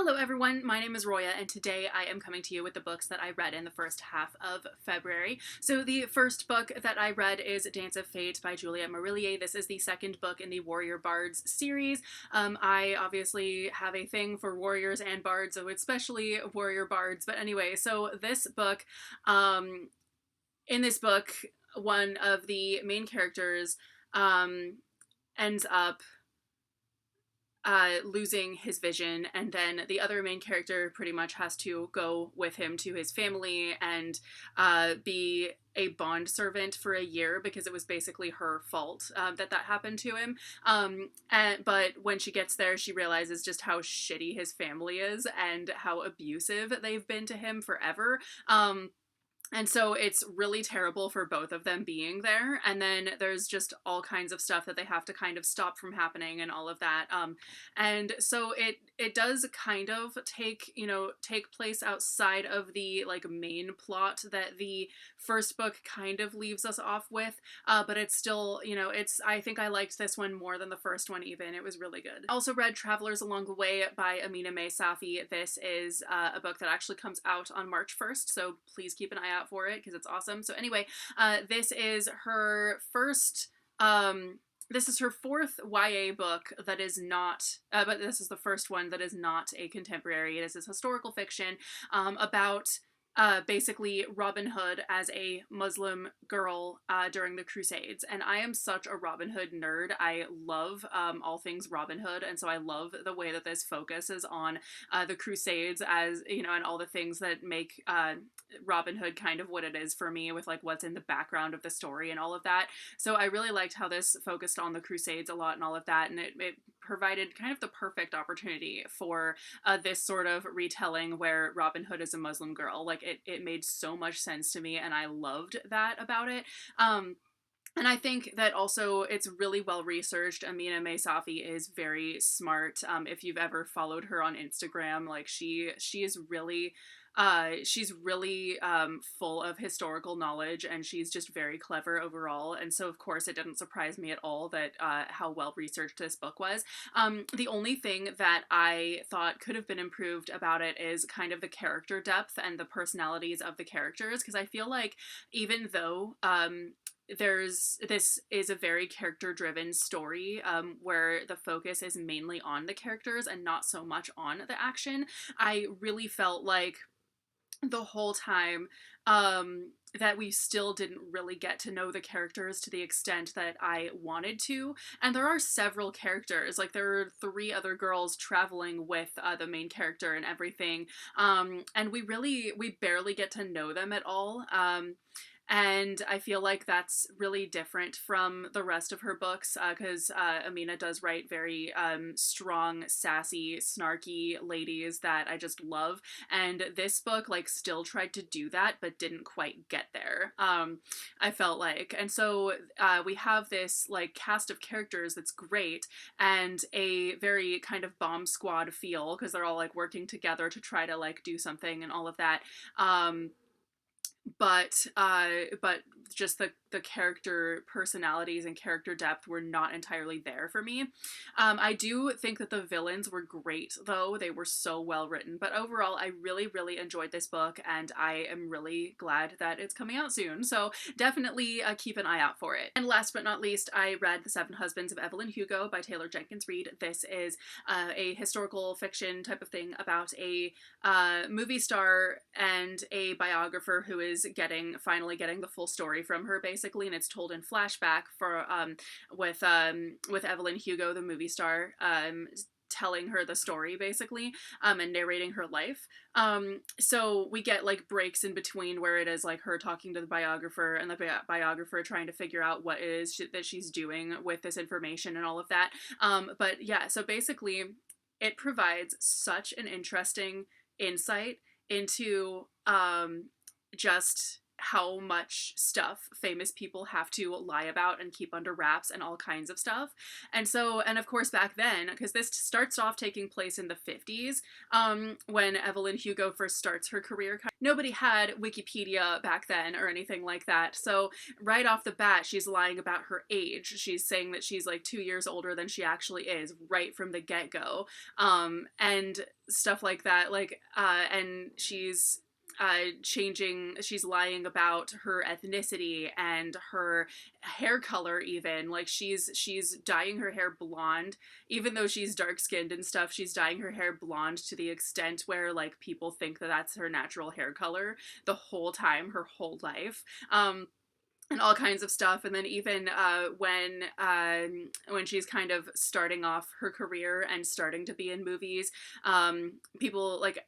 Hello everyone, my name is Roya and today I am coming to you with the books that I read in the first half of February. So the first book that I read is Dance of Fate by Juliet Marillier. This is the second book in the Warrior Bards series. I obviously have a thing for warriors and bards, so especially warrior bards. But anyway, so this book, in this book, one of the main characters ends up losing his vision, and then the other main character pretty much has to go with him to his family and be a bond servant for a year because it was basically her fault that happened to him. But when she gets there, she realizes just how shitty his family is and how abusive they've been to him forever. And so it's really terrible for both of them being there. And then there's just all kinds of stuff that they have to kind of stop from happening and all of that. And so it does kind of take place outside of the like main plot that the first book kind of leaves us off with. But it's still, I think I liked this one more than the first one even. It was really good. I also read Travelers Along the Way by Amina May Safi. This is a book that actually comes out on March 1st. So please keep an eye out for it because it's awesome. So anyway, this is her first this is her fourth YA book that is not, but this is the first one that is not a contemporary. This is historical fiction about basically Robin Hood as a Muslim girl during the Crusades. And I am such a Robin Hood nerd. I love all things Robin Hood, and so I love the way that this focuses on the Crusades, as and all the things that make Robin Hood kind of what it is for me, with like what's in the background of the story and all of that. So I really liked how this focused on the Crusades a lot and all of that, and it provided kind of the perfect opportunity for this sort of retelling where Robin Hood is a Muslim girl. Like it made so much sense to me, and I loved that about it. And I think that also it's really well researched. Amina May Safi is very smart. If you've ever followed her on Instagram, like she is really she's really full of historical knowledge, and she's just very clever overall. And so of course it didn't surprise me at all that how well researched this book was. The only thing that I thought could have been improved about it is kind of the character depth and the personalities of the characters, because I feel like even though this is a very character driven story where the focus is mainly on the characters and not so much on the action, I really felt like the whole time that we still didn't really get to know the characters to the extent that I wanted to. And there are several characters, like there are 3 other girls traveling with the main character and everything, and we barely get to know them at all. And I feel like that's really different from the rest of her books, because Amina does write very strong, sassy, snarky ladies that I just love. And this book like still tried to do that, but didn't quite get there, I felt like. And so we have this like cast of characters that's great, and a very kind of bomb squad feel, because they're all like working together to try to like do something and all of that. But just the character personalities and character depth were not entirely there for me. I do think that the villains were great, though. They were so well written. But overall, I really, really enjoyed this book, and I am really glad that it's coming out soon. So definitely keep an eye out for it. And last but not least, I read The Seven Husbands of Evelyn Hugo by Taylor Jenkins Reid. This is a historical fiction type of thing about a movie star and a biographer who is finally getting the full story from her, basically, and it's told in flashback for with Evelyn Hugo, the movie star, telling her the story basically, and narrating her life. So we get like breaks in between where it is like her talking to the biographer and the biographer trying to figure out what it is that she's doing with this information and all of that. But yeah, so basically it provides such an interesting insight into just how much stuff famous people have to lie about and keep under wraps and all kinds of stuff. And so, and of course back then, because this starts off taking place in the 50s, when Evelyn Hugo first starts her career, nobody had Wikipedia back then or anything like that. So right off the bat, she's lying about her age. She's saying that she's like 2 years older than she actually is right from the get-go. And stuff like that. And she's lying about her ethnicity and her hair color even. Like she's dyeing her hair blonde even though she's dark skinned and stuff. She's dyeing her hair blonde to the extent where like people think that that's her natural hair color the whole time, her whole life. And all kinds of stuff. And then even when she's kind of starting off her career and starting to be in movies, people like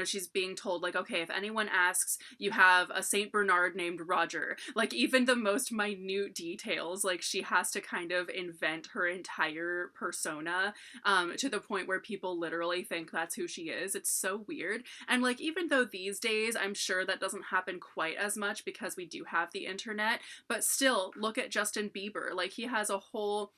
she's being told like, okay, if anyone asks, you have a Saint Bernard named Roger. Like even the most minute details, like she has to kind of invent her entire persona, to the point where people literally think that's who she is. It's so weird. And like even though these days I'm sure that doesn't happen quite as much because we do have the internet, but still look at Justin Bieber. Like he has a whole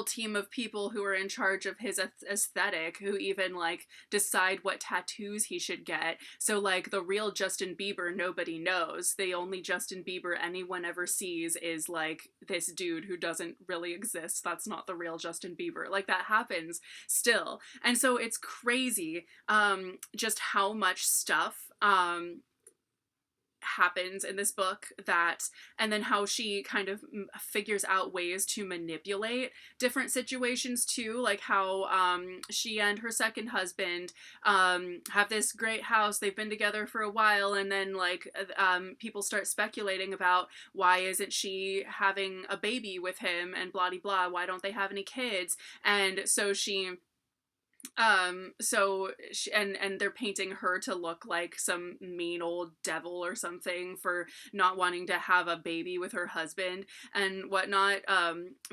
team of people who are in charge of his aesthetic, who even like decide what tattoos he should get. So like the real Justin Bieber nobody knows. The only Justin Bieber anyone ever sees is like this dude who doesn't really exist. That's not the real Justin Bieber. Like that happens still. And so it's crazy just how much stuff happens in this book, and then how she kind of figures out ways to manipulate different situations too, like how she and her second husband have this great house, they've been together for a while, and then like people start speculating about why isn't she having a baby with him and blah de blah, why don't they have any kids. And so and they're painting her to look like some mean old devil or something for not wanting to have a baby with her husband and whatnot.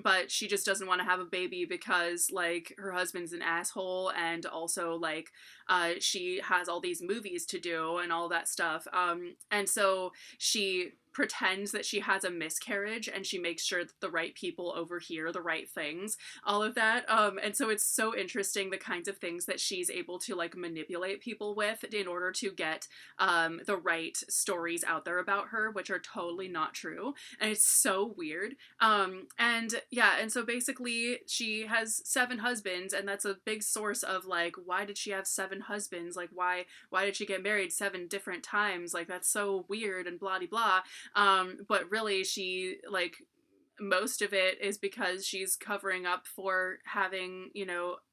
But she just doesn't want to have a baby because like her husband's an asshole, and also like she has all these movies to do and all that stuff. And so she pretends that she has a miscarriage and she makes sure that the right people overhear the right things, all of that. And so it's so interesting the kinds of things that she's able to like manipulate people with in order to get the right stories out there about her, which are totally not true. And it's so weird. And so basically she has 7 husbands, and that's a big source of like, why did she have 7 husbands? Like why did she get married 7 different times? Like that's so weird and blah de blah. But really she like most of it is because she's covering up for having,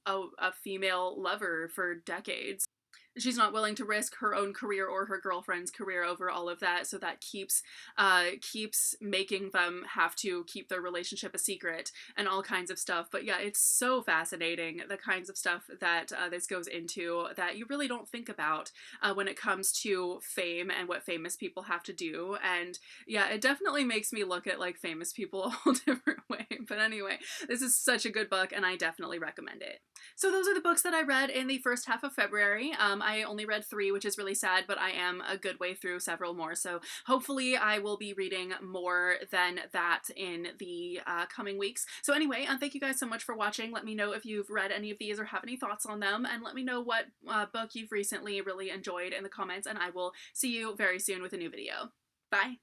a female lover for decades. She's not willing to risk her own career or her girlfriend's career over all of that, so that keeps making them have to keep their relationship a secret and all kinds of stuff. But yeah, it's so fascinating, the kinds of stuff that this goes into that you really don't think about when it comes to fame and what famous people have to do. And yeah, it definitely makes me look at like famous people a whole different way. But anyway, this is such a good book and I definitely recommend it. So those are the books that I read in the first half of February. I only read 3, which is really sad, but I am a good way through several more. So hopefully I will be reading more than that in the coming weeks. So anyway, thank you guys so much for watching. Let me know if you've read any of these or have any thoughts on them, and let me know what book you've recently really enjoyed in the comments, and I will see you very soon with a new video. Bye!